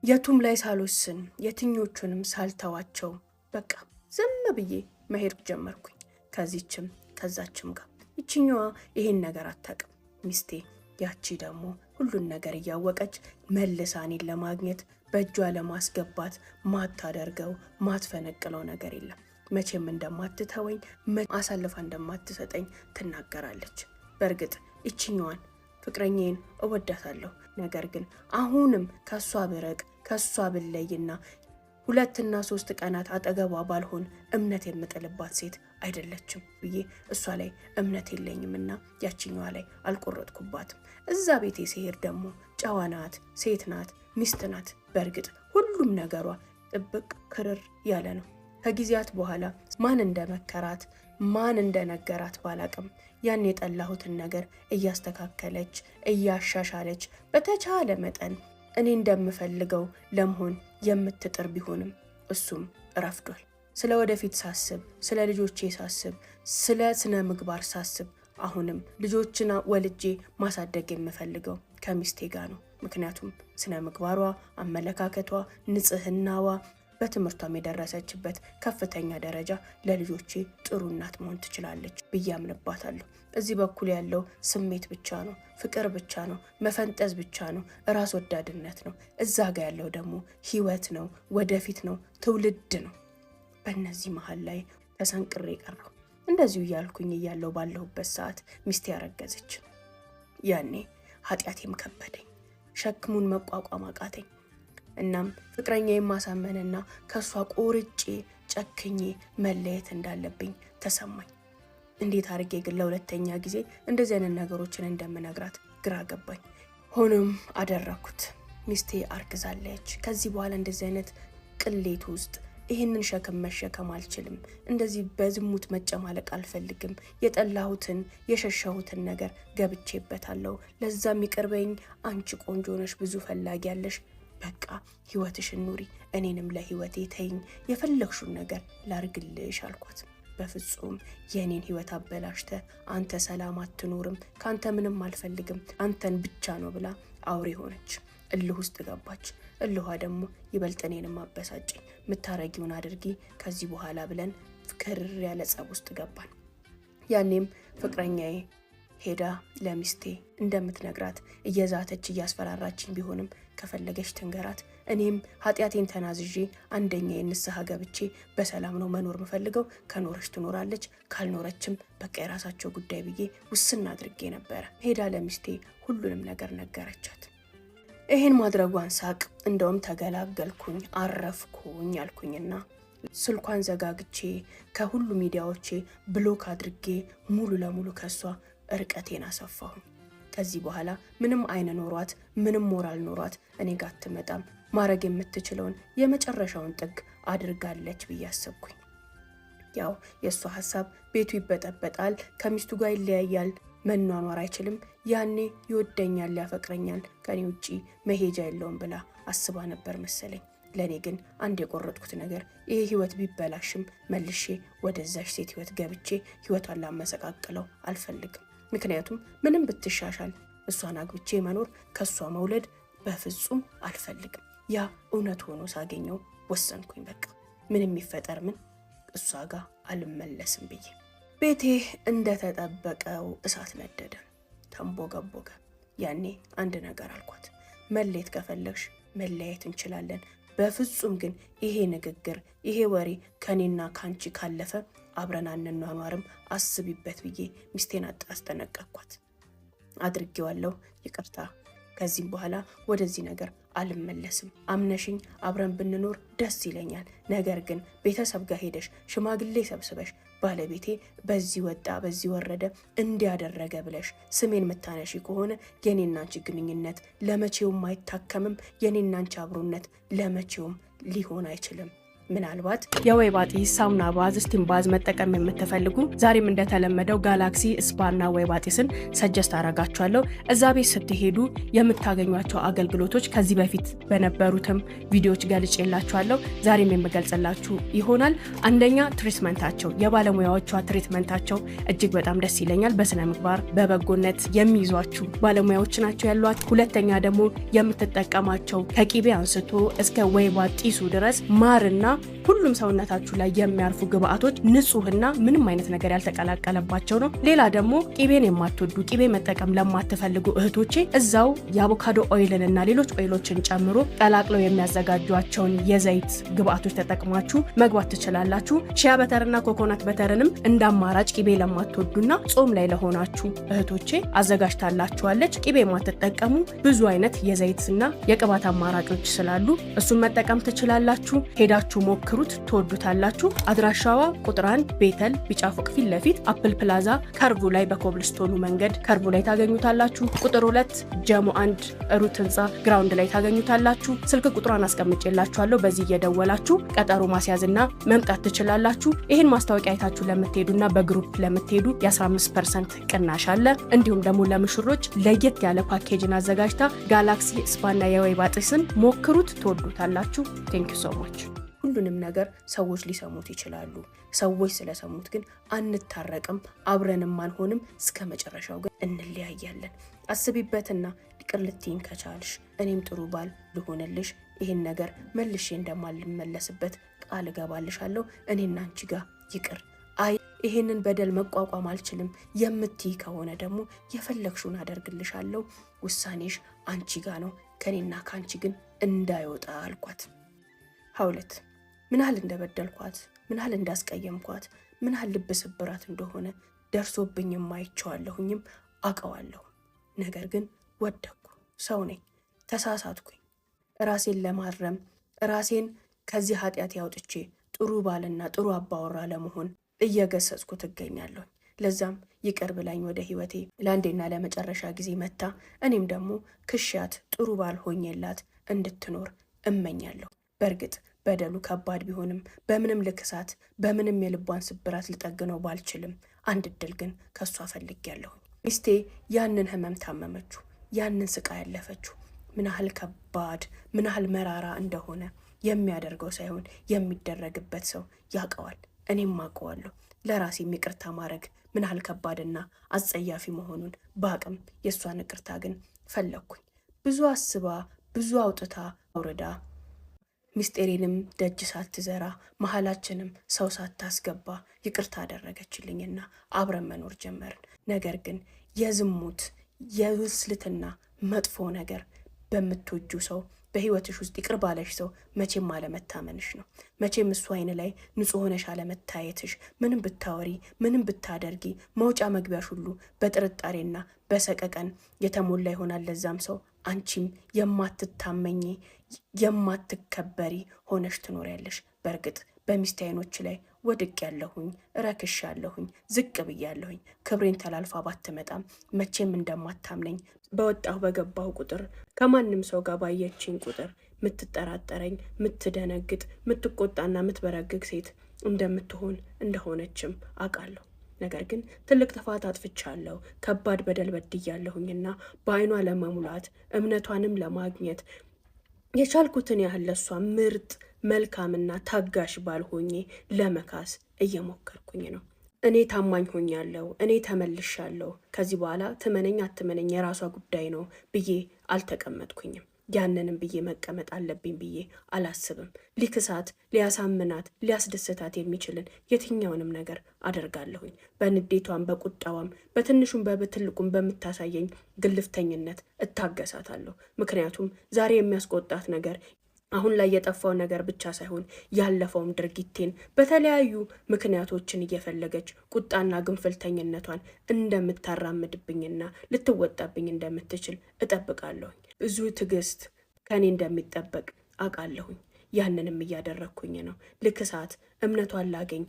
የቱም ላይ ሳልወስን የትኞቹንም ሳልተዋቸው በቃ ዝም ብዬ መሄድ ጀመርኩኝ። ከዚችም ከዛችም ጋር ይችኛዋ ይሄን ነገር አታውቅም ሚስቴ፣ ያቺ ደግሞ ሁሉን ነገር እያወቀች መልሳ እኔን ለማግኘት በእጇ ለማስገባት ማታደርገው ማትፈነቅለው ነገር የለም። መቼም እንደማትተወኝ አሳልፋ እንደማትሰጠኝ ትናገራለች። በእርግጥ ይችኛዋን ፍቅረኛዬን እወዳታለሁ። ነገር ግን አሁንም ከሷ ብርቅ ከሷ ብለይና 2 እና 3 ቀናት አጠገቧ ባልሆን እምነት የምጥልባት ሴት አይደለችም ብዬ እሷ ላይ እምነት የለኝምና ያችኛዋ ላይ አልቆረጥኩባትም። እዛ ቤቴ ሲሄድ ደግሞ ጨዋ ናት፣ ሴት ናት፣ ሚስት ናት። በእርግጥ ሁሉም ነገሯ ጥብቅ ክርር ያለ ነው። ከጊዜያት በኋላ ማን እንደመከራት ማን እንደነገራት ባላቅም ያን የጠላሁትን ነገር እያስተካከለች እያሻሻለች በተቻለ መጠን እኔ እንደምፈልገው ለመሆን የምትጥር ቢሆንም እሱም ረፍዷል። ስለ ወደፊት ሳስብ፣ ስለ ልጆቼ ሳስብ፣ ስለ ስነ ምግባር ሳስብ አሁንም ልጆችን ወልጄ ማሳደግ የምፈልገው ከሚስቴ ጋር ነው። ምክንያቱም ስነ ምግባሯ፣ አመለካከቷ፣ ንጽህናዋ በትምህርቷም የደረሰችበት ከፍተኛ ደረጃ ለልጆቼ ጥሩ እናት መሆን ትችላለች ብዬ አምንባታለሁ። እዚህ በኩል ያለው ስሜት ብቻ ነው፣ ፍቅር ብቻ ነው፣ መፈንጠዝ ብቻ ነው፣ ራስ ወዳድነት ነው። እዛ ጋር ያለው ደግሞ ህይወት ነው፣ ወደፊት ነው፣ ትውልድ ነው። በእነዚህ መሀል ላይ ተሰንቅሬ ቀረሁ። እንደዚሁ እያልኩኝ እያለው ባለሁበት ሰዓት ሚስቴ ያረገዘች። ያኔ ኃጢአቴም ከበደኝ፣ ሸክሙን መቋቋም አቃተኝ። እናም ፍቅረኛዬን ማሳመንና ከሷ ቆርጬ ጨክኜ መለየት እንዳለብኝ ተሰማኝ። እንዴት አድርጌ ግን ለሁለተኛ ጊዜ እንደዚህ አይነት ነገሮችን እንደምነግራት ግራ ገባኝ። ሆኖም አደረኩት። ሚስቴ አርግዛለች። ከዚህ በኋላ እንደዚህ አይነት ቅሌት ውስጥ ይህንን ሸክም መሸከም አልችልም። እንደዚህ በዝሙት መጨማለቅ አልፈልግም። የጠላሁትን የሸሸሁትን ነገር ገብቼበታለሁ። ለዛ የሚቀርበኝ አንቺ ቆንጆ ነሽ፣ ብዙ ፈላጊ ያለሽ፣ በቃ ህይወትሽን ኑሪ፣ እኔንም ለህይወቴ ተይኝ፣ የፈለግሽውን ነገር ላርግልሽ አልኳት። በፍጹም የኔን ህይወት አበላሽተ አንተ ሰላም አትኖርም፣ ካንተ ምንም አልፈልግም፣ አንተን ብቻ ነው ብላ አውሬ ሆነች። እልህ ውስጥ ገባች። እልኋ ደግሞ ይበልጥ እኔንም አበሳጨኝ። ምታረጊውን አድርጊ ከዚህ በኋላ ብለን ክርር ያለ ጸብ ውስጥ ገባን። ያኔም ፍቅረኛዬ ሄዳ ለሚስቴ እንደምትነግራት እየዛተች እያስፈራራችኝ ቢሆንም ከፈለገች ትንገራት፣ እኔም ኃጢአቴን ተናዝዤ አንደኛ የንስሐ ገብቼ በሰላም ነው መኖር ምፈልገው፣ ከኖረች ትኖራለች፣ ካልኖረችም በቃ የራሳቸው ጉዳይ ብዬ ውስን አድርጌ ነበረ። ሄዳ ለሚስቴ ሁሉንም ነገር ነገረቻት። ይሄን ማድረጓን ሳቅ እንደውም ተገላገልኩኝ፣ አረፍኩኝ ያልኩኝና ስልኳን ዘጋግቼ ከሁሉ ሚዲያዎቼ ብሎክ አድርጌ ሙሉ ለሙሉ ከሷ ርቀቴን አሰፋሁኝ። ከዚህ በኋላ ምንም አይነ ኖሯት ምንም ሞራል ኖሯት እኔ ጋር አትመጣም። ማድረግ የምትችለውን የመጨረሻውን ጥግ አድርጋለች ብዬ አሰብኩኝ። ያው የእሷ ሀሳብ ቤቱ ይበጠበጣል፣ ከሚስቱ ጋር ይለያያል፣ መኗኗር አይችልም፣ ያኔ ይወደኛል፣ ያፈቅረኛል፣ ከኔ ውጪ መሄጃ የለውም ብላ አስባ ነበር መሰለኝ። ለኔ ግን አንድ የቆረጥኩት ነገር ይሄ ህይወት ቢበላሽም መልሼ ወደዛሽ ሴት ህይወት ገብቼ ህይወቷን ላመሰቃቅለው አልፈልግም። ምክንያቱም ምንም ብትሻሻል እሷን አግብቼ መኖር ከሷ መውለድ በፍጹም አልፈልግም። ያ እውነት ሆኖ ሳገኘው ወሰንኩኝ። በቃ ምንም ይፈጠር ምን እሷ ጋር አልመለስም ብዬ። ቤቴ እንደተጠበቀው እሳት ነደደ፣ ተንቦገቦገ። ያኔ አንድ ነገር አልኳት፣ መለየት ከፈለግሽ መለያየት እንችላለን፣ በፍጹም ግን ይሄ ንግግር ይሄ ወሬ ከኔና ካንቺ ካለፈ አብረን አንኗኗርም፣ አስቢበት ብዬ ሚስቴን አስጠነቀቅኳት። አድርጌዋለሁ፣ ይቅርታ፣ ከዚህም በኋላ ወደዚህ ነገር አልመለስም። አምነሽኝ አብረን ብንኖር ደስ ይለኛል። ነገር ግን ቤተሰብ ጋር ሄደሽ ሽማግሌ ሰብስበሽ ባለቤቴ በዚህ ወጣ በዚህ ወረደ እንዲያደረገ ብለሽ ስሜን ምታነሺ ከሆነ የኔና አንቺ ግንኙነት ለመቼውም አይታከምም። የኔና አንቺ አብሮነት ለመቼውም ሊሆን አይችልም። ምናልባት የወይባ ጢስ ሳሙና ባዝ ስቲም ባዝ መጠቀም የምትፈልጉ ዛሬም እንደተለመደው ጋላክሲ ስፓና ወይባ ጢስን ሰጀስት አረጋችኋለሁ። እዛ ቤት ስትሄዱ የምታገኟቸው አገልግሎቶች ከዚህ በፊት በነበሩትም ቪዲዮዎች ገልጬላችኋለሁ። ዛሬም የምገልጽላችሁ ይሆናል። አንደኛ ትሪትመንታቸው፣ የባለሙያዎቿ ትሪትመንታቸው እጅግ በጣም ደስ ይለኛል። በስነ ምግባር በበጎነት የሚይዟችሁ ባለሙያዎች ናቸው ያሏት። ሁለተኛ ደግሞ የምትጠቀማቸው ከቂቤ አንስቶ እስከ ወይባ ጢሱ ድረስ ማርና ሁሉም ሰውነታችሁ ላይ የሚያርፉ ግብአቶች ንጹህና ምንም አይነት ነገር ያልተቀላቀለባቸው ነው። ሌላ ደግሞ ቂቤን የማትወዱ ቂቤ መጠቀም ለማትፈልጉ እህቶቼ እዛው የአቮካዶ ኦይልንና ሌሎች ኦይሎችን ጨምሮ ቀላቅለው የሚያዘጋጇቸውን የዘይት ግብአቶች ተጠቅማችሁ መግባት ትችላላችሁ። ሺያ በተርና ኮኮናት በተርንም እንደ አማራጭ ቂቤ ለማትወዱና ጾም ላይ ለሆናችሁ እህቶቼ አዘጋጅታላችኋለች። ቂቤ የማትጠቀሙ ብዙ አይነት የዘይትና የቅባት አማራጮች ስላሉ እሱን መጠቀም ትችላላችሁ። ሄዳችሁ ሞክሩት፣ ትወዱታላችሁ። አድራሻዋ ቁጥር 1 ቤተል ቢጫ ፎቅ ፊት ለፊት አፕል ፕላዛ ከርቡ ላይ በኮብልስቶኑ መንገድ ከርቡ ላይ ታገኙታላችሁ። ቁጥር 2 ጀሞ 1 ሩት ህንፃ ግራውንድ ላይ ታገኙታላችሁ። ስልክ ቁጥሯን አስቀምጬላችኋለሁ። በዚህ እየደወላችሁ ቀጠሮ ማስያዝና መምጣት ትችላላችሁ። ይህን ማስታወቂያ አይታችሁ ለምትሄዱና በግሩፕ ለምትሄዱ የ15% ቅናሽ አለ። እንዲሁም ደግሞ ለምሽሮች ለየት ያለ ፓኬጅን አዘጋጅታ ጋላክሲ ስፓና የወይባ ጢስን ሞክሩት፣ ትወዱታላችሁ። ቴንክ ዩ ሶ ማች። ሁሉንም ነገር ሰዎች ሊሰሙት ይችላሉ። ሰዎች ስለሰሙት ግን አንታረቅም፣ አብረንም አንሆንም፣ እስከ መጨረሻው ግን እንለያያለን። አስቢበትና ይቅር ልትይኝ ከቻልሽ እኔም ጥሩ ባል ልሆንልሽ፣ ይህን ነገር መልሼ እንደማልመለስበት ቃል እገባልሻለሁ። እኔና አንቺ ጋር ይቅር፣ አይ ይህንን በደል መቋቋም አልችልም የምትይ ከሆነ ደግሞ የፈለግሽውን አደርግልሻለሁ። ውሳኔሽ አንቺ ጋር ነው፣ ከኔና ከአንቺ ግን እንዳይወጣ አልኳት። ሀውለት ምን ያህል እንደበደልኳት፣ ምን ያህል እንዳስቀየምኳት፣ ምን ያህል ልብ ስብራት እንደሆነ ደርሶብኝም አይቼዋለሁኝም አውቀዋለሁ። ነገር ግን ወደኩ፣ ሰው ነኝ፣ ተሳሳትኩኝ። ራሴን ለማረም ራሴን ከዚህ ኃጢአት ያውጥቼ ጥሩ ባልና ጥሩ አባወራ ለመሆን እየገሰጽኩ ትገኛለሁ። ለዛም ይቅር ብላኝ ወደ ህይወቴ ለአንዴና ለመጨረሻ ጊዜ መታ እኔም ደግሞ ክሻት ጥሩ ባል ሆኜላት እንድትኖር እመኛለሁ። በእርግጥ በደሉ ከባድ ቢሆንም በምንም ልክሳት በምንም የልቧን ስብራት ልጠግነው ባልችልም አንድ እድል ግን ከሷ ፈልጌያለሁ። ሚስቴ ያንን ህመም ታመመችው፣ ያንን ስቃይ ያለፈችው ምን ያህል ከባድ ምን ያህል መራራ እንደሆነ የሚያደርገው ሳይሆን የሚደረግበት ሰው ያውቀዋል። እኔም አውቀዋለሁ። ለራሴ ይቅርታ ማድረግ ምን ያህል ከባድና አጸያፊ መሆኑን በአቅም የሷን ይቅርታ ግን ፈለኩኝ። ብዙ አስባ ብዙ አውጥታ አውርዳ ሚስቴሬንም ደጅ ሳትዘራ መሐላችንም ሰው ሳታስገባ ይቅርታ አደረገችልኝና አብረን መኖር ጀመርን። ነገር ግን የዝሙት የውስልትና መጥፎ ነገር በምትወጁ ሰው በህይወትሽ ውስጥ ይቅር ባለሽ ሰው መቼም አለመታመንሽ ነው። መቼም እሱ አይን ላይ ንጹህ ሆነሽ አለመታየትሽ፣ ምንም ብታወሪ ምንም ብታደርጊ መውጫ መግቢያሽ ሁሉ በጥርጣሬና በሰቀቀን የተሞላ ይሆናል። ለዛም ሰው አንቺም የማትታመኚ የማትከበሪ ሆነሽ ትኖሪያለሽ። በእርግጥ በሚስቴ አይኖች ላይ ወድቅ ያለሁኝ፣ ረክሽ ያለሁኝ፣ ዝቅ ብያለሁኝ። ክብሬን ተላልፋ ባትመጣም መቼም እንደማታምነኝ በወጣሁ በገባሁ ቁጥር ከማንም ሰው ጋር ባየችኝ ቁጥር ምትጠራጠረኝ፣ ምትደነግጥ፣ ምትቆጣና ምትበረግግ ሴት እንደምትሆን እንደሆነችም አውቃለሁ። ነገር ግን ትልቅ ጥፋት አጥፍቻለሁ፣ ከባድ በደል በድያለሁኝና በአይኗ ለመሙላት እምነቷንም ለማግኘት የቻልኩትን ያህል ለሷ ምርጥ መልካምና ታጋሽ ባልሆኜ ለመካስ እየሞከርኩኝ ነው። እኔ ታማኝ ሆኛለሁ፣ እኔ ተመልሻለሁ፣ ከዚህ በኋላ ትመነኝ አትመነኝ የራሷ ጉዳይ ነው ብዬ አልተቀመጥኩኝም። ያንንም ብዬ መቀመጥ አለብኝ ብዬ አላስብም። ሊክሳት፣ ሊያሳምናት፣ ሊያስደስታት የሚችልን የትኛውንም ነገር አደርጋለሁኝ። በንዴቷም በቁጣዋም በትንሹም በትልቁም በምታሳየኝ ግልፍተኝነት እታገሳታለሁ። ምክንያቱም ዛሬ የሚያስቆጣት ነገር አሁን ላይ የጠፋው ነገር ብቻ ሳይሆን ያለፈውም ድርጊቴን በተለያዩ ምክንያቶችን እየፈለገች ቁጣና ግንፍልተኝነቷን እንደምታራምድብኝና ልትወጣብኝ እንደምትችል እጠብቃለሁኝ። ብዙ ትዕግስት ከኔ እንደሚጠበቅ አውቃለሁኝ። ያንንም እያደረግኩኝ ነው። ልክሳት፣ እምነቷን ላገኝ፣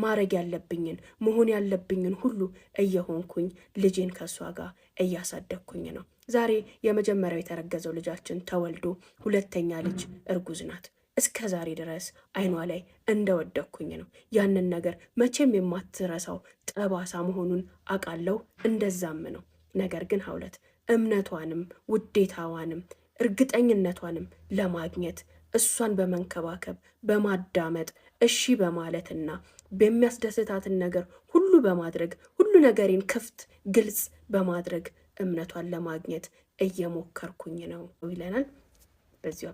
ማድረግ ያለብኝን መሆን ያለብኝን ሁሉ እየሆንኩኝ ልጄን ከሷ ጋር እያሳደግኩኝ ነው። ዛሬ የመጀመሪያው የተረገዘው ልጃችን ተወልዶ ሁለተኛ ልጅ እርጉዝ ናት። እስከ ዛሬ ድረስ አይኗ ላይ እንደወደኩኝ ነው። ያንን ነገር መቼም የማትረሳው ጠባሳ መሆኑን አውቃለሁ። እንደዛም ነው። ነገር ግን ሀውለት እምነቷንም ውዴታዋንም እርግጠኝነቷንም ለማግኘት እሷን በመንከባከብ በማዳመጥ እሺ በማለትና በሚያስደስታትን ነገር ሁሉ በማድረግ ሁሉ ነገሬን ክፍት ግልጽ በማድረግ እምነቷን ለማግኘት እየሞከርኩኝ ነው ይለናል። በዚሁ